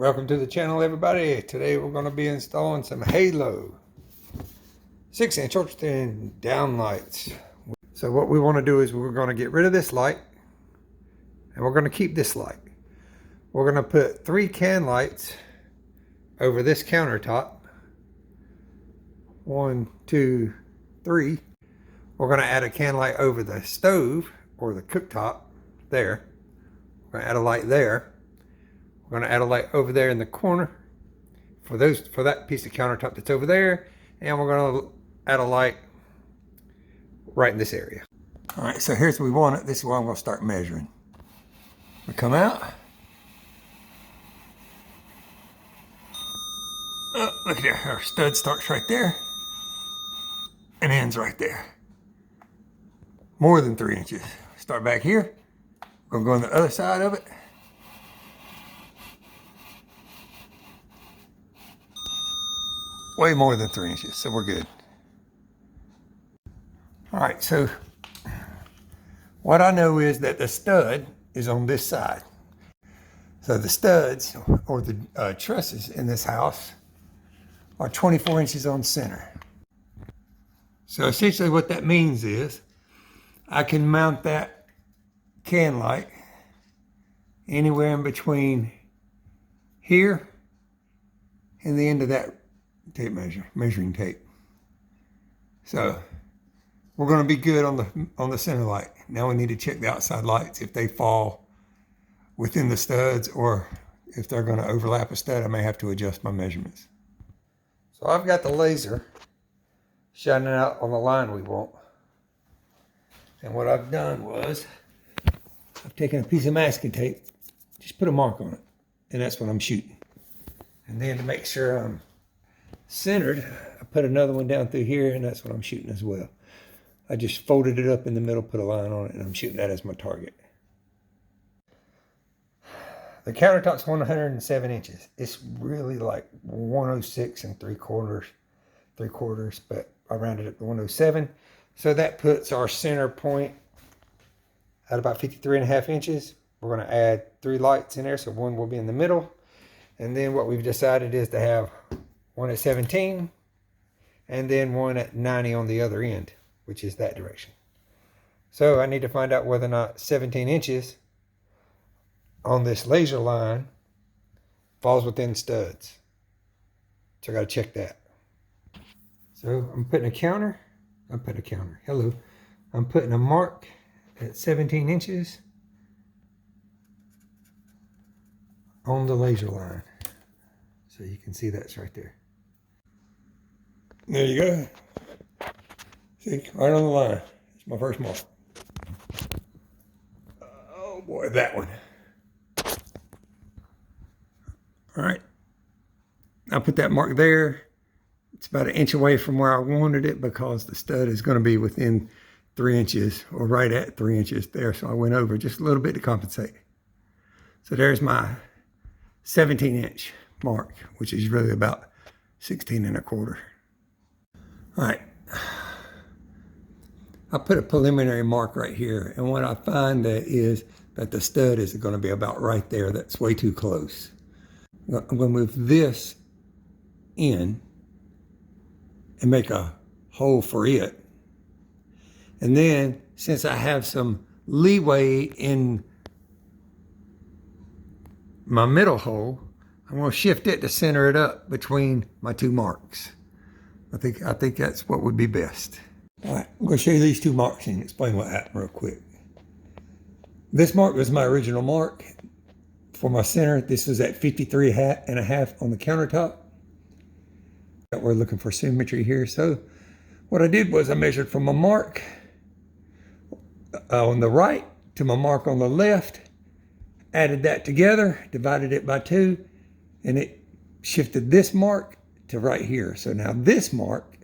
Welcome to the channel, everybody. Today we're going to be installing some Halo 6-inch ultra thin down lights. So what we want to do is we're going to get rid of this light and we're going to keep this light. We're going to put 3 can lights over this countertop. 1, 2, 3. We're going to add a can light over the stove or the cooktop there. We're going to add a light there. We're going to add a light over there in the corner for that piece of countertop that's over there, and we're going to add a light right in this area. All right, so here's where we want it. This is where I'm going to start measuring. We come out. Oh, look at there. Our stud starts right there and ends right there. More than 3 inches. Start back here. We're going to go on the other side of it. Way more than 3 inches, so we're good. All right, so what I know is that the stud is on this side. So the studs, or the trusses in this house, are 24 inches on center. So essentially what that means is I can mount that can light anywhere in between here and the end of that tape measuring tape. So we're going to be good on the center light. Now we need to check the outside lights if they fall within the studs, or if they're going to overlap a stud, I may have to adjust my measurements. So I've got the laser shining out on the line we want. And what I've done was I've taken a piece of masking tape, just put a mark on it, and that's what I'm shooting. And then to make sure I'm centered, I put another one down through here, and that's what I'm shooting as well. I just folded it up in the middle, put a line on it, and I'm shooting that as my target. The countertop's 107 inches. It's really like 106 and 3/4, but I rounded up to 107. So that puts our center point at about 53.5 inches. We're going to add 3 lights in there, so one will be in the middle. And then what we've decided is to have one at 17 and then one at 90 on the other end, which is that direction. So I need to find out whether or not 17 inches on this laser line falls within studs. So I got to check that. So I'm putting a counter. Hello. I'm putting a mark at 17 inches on the laser line. So you can see that's right there. There you go. See, right on the line. It's my first mark. Oh boy, that one. All right. I put that mark there. It's about 1 inch away from where I wanted it because the stud is going to be within 3 inches, or right at 3 inches there. So I went over just a little bit to compensate. So there's my 17-inch mark, which is really about 16 1/4. All right, I put a preliminary mark right here, and what I find that is that the stud is going to be about right there. That's way too close. I'm going to move this in and make a hole for it. And then, since I have some leeway in my middle hole, I'm going to shift it to center it up between my 2 marks. I think that's what would be best. All right, I'm going to show you these 2 marks and explain what happened real quick. This mark was my original mark for my center. This was at 53.5 on the countertop. We're looking for symmetry here. So what I did was I measured from my mark on the right to my mark on the left, added that together, divided it by 2, and it shifted this mark to right here. So now this mark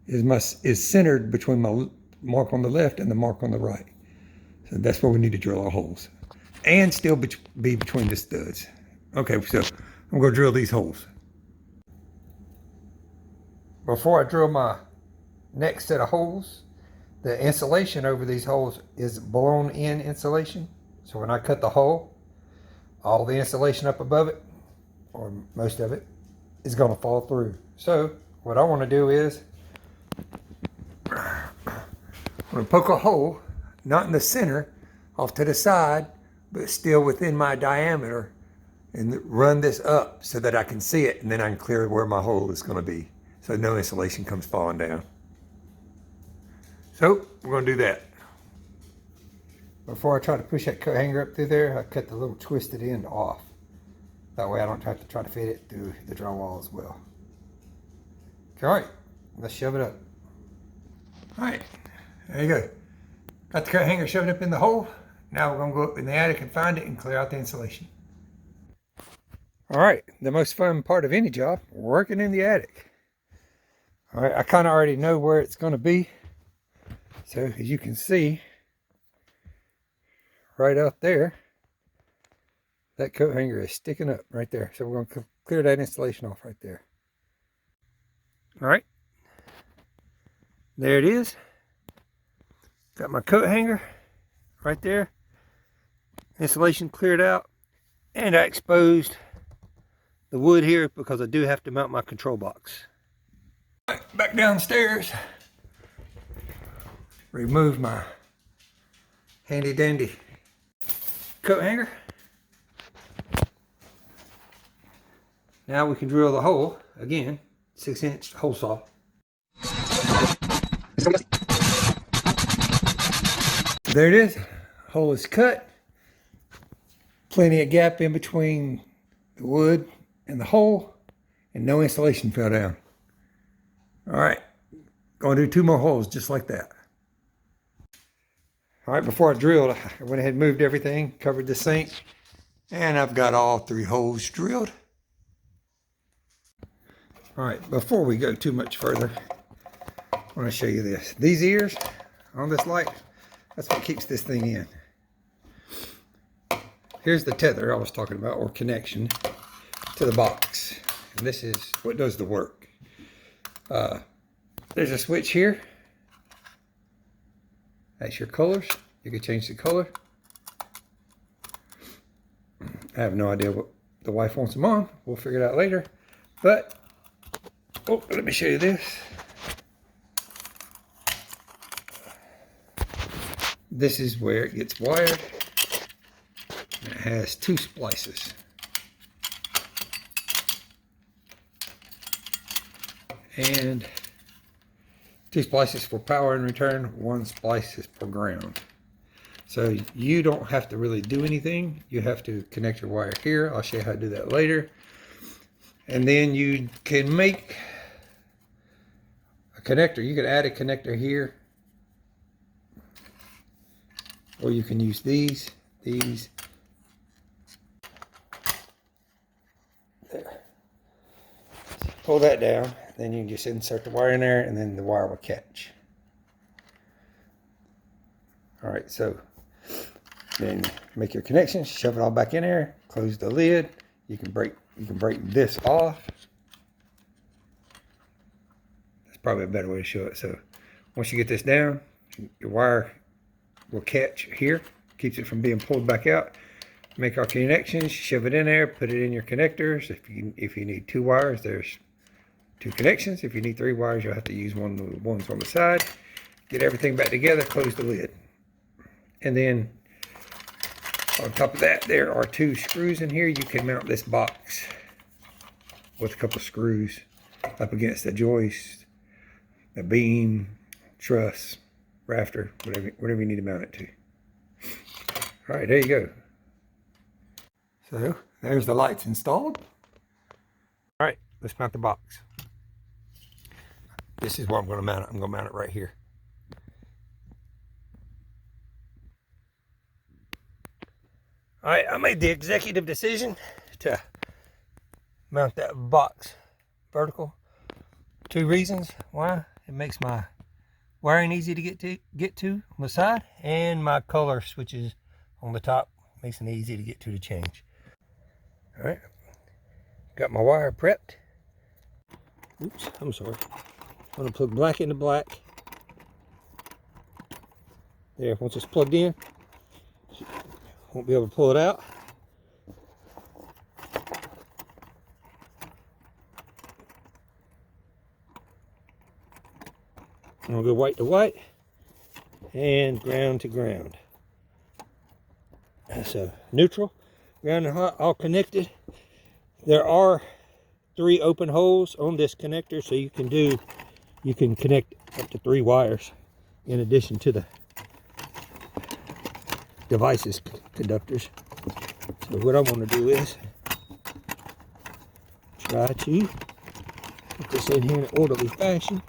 is centered between my mark on the left and the mark on the right. So that's where we need to drill our holes, and still be between the studs. Okay, so I'm going to drill these holes. Before I drill my next set of holes, the insulation over these holes is blown in insulation. So when I cut the hole, all the insulation up above it or most of it, is going to fall through. So what I want to do is I'm going to poke a hole, not in the center, off to the side, but still within my diameter, and run this up so that I can see it, and then I can clear where my hole is going to be, so no insulation comes falling down. So we're going to do that. Before I try to push that coat hanger up through there, I cut the little twisted end off. That way I don't have to try to fit it through the drywall as well. All right, let's shove it up. All right, there you go. Got the coat hanger shoved up in the hole. Now we're going to go up in the attic and find it and clear out the insulation. All right, the most fun part of any job, working in the attic. All right, I kind of already know where it's going to be. So as you can see, right out there, that coat hanger is sticking up right there. So we're going to clear that insulation off right there. All right, there it is. Got my coat hanger right there. Insulation cleared out, and I exposed the wood here because I do have to mount my control box. All right, back downstairs. Remove my handy dandy coat hanger. Now we can drill the hole again, 6-inch hole saw. There it is. Hole is cut. Plenty of gap in between the wood and the hole, and no insulation fell down. All right, gonna do 2 more holes just like that. All right, before I drilled, I went ahead and moved everything, covered the sink, and I've got all 3 holes drilled. All right, before we go too much further, I want to show you this. These ears on this light, that's what keeps this thing in. Here's the tether I was talking about, or connection to the box. And this is what does the work. There's a switch here. That's your colors. You can change the color. I have no idea what the wife wants them on. We'll figure it out later. But, oh, let me show you this. This is where it gets wired. It has 2 splices. And 2 splices for power in return, 1 splice is for ground. So you don't have to really do anything. You have to connect your wire here. I'll show you how to do that later. And then you can make a connector. You can add a connector here. Or you can use these. There. Pull that down. Then you can just insert the wire in there, and then the wire will catch. All right, so then make your connections, shove it all back in there, close the lid. You can break this off. That's probably a better way to show it. So once you get this down, your wire will catch here, keeps it from being pulled back out. Make our connections, shove it in there, put it in your connectors. If you need 2 wires, there's 2 connections. If you need 3 wires, you'll have to use one of the ones on the side. Get everything back together, close the lid. And then on top of that, there are 2 screws in here. You can mount this box with a couple of screws up against the joist, the beam, truss, rafter, whatever you need to mount it to. All right, there you go. So there's the lights installed. All right, let's mount the box. This is where I'm going to mount it. I'm going to mount it right here. All right, I made the executive decision to mount that box vertical. 2 reasons. Why? It makes my wiring easy to get to on the side, and my color switches on the top makes it easy to get to change. All right, got my wire prepped. Oops, I'm sorry. I'm going to plug black into black. There, once it's plugged in, won't be able to pull it out. I'm going to go white to white and ground to ground. So neutral, ground and hot, all connected. There are 3 open holes on this connector, so you can connect up to 3 wires in addition to the device's conductors. So what I want to do is try to put this in here in an orderly fashion.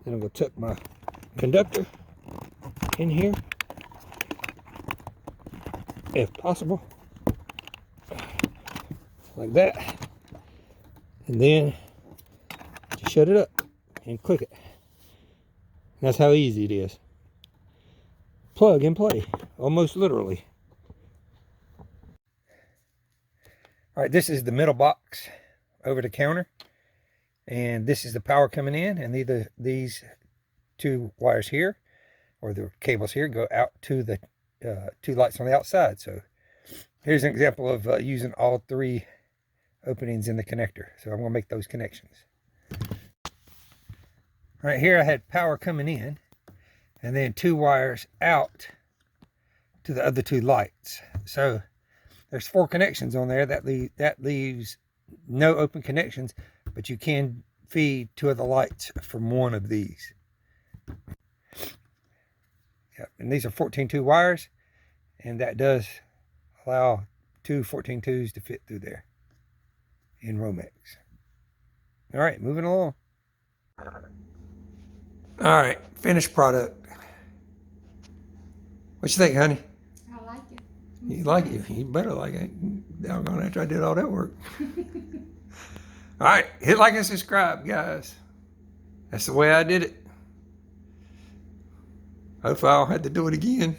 Then I'm going to tuck my conductor in here, if possible, like that, and then just shut it up and click it. That's how easy it is. Plug and play, almost literally. All right, this is the middle box over the counter, and this is the power coming in, and either these 2 wires here or the cables here go out to the 2 lights on the outside. So here's an example of using all 3 openings in the connector. So I'm going to make those connections. Right here I had power coming in, and then 2 wires out to the other 2 lights. So there's 4 connections on there. That leaves no open connections, but you can feed 2 of the lights from one of these. Yep. And these are 14-2 wires, and that does allow 2 14-2s to fit through there in Romex. All right, moving along. All right, finished product. What you think, honey? I like it. You like it? You better like it. Doggone, after I did all that work. All right, hit like and subscribe, guys. That's the way I did it. Hopefully I don't have to do it again.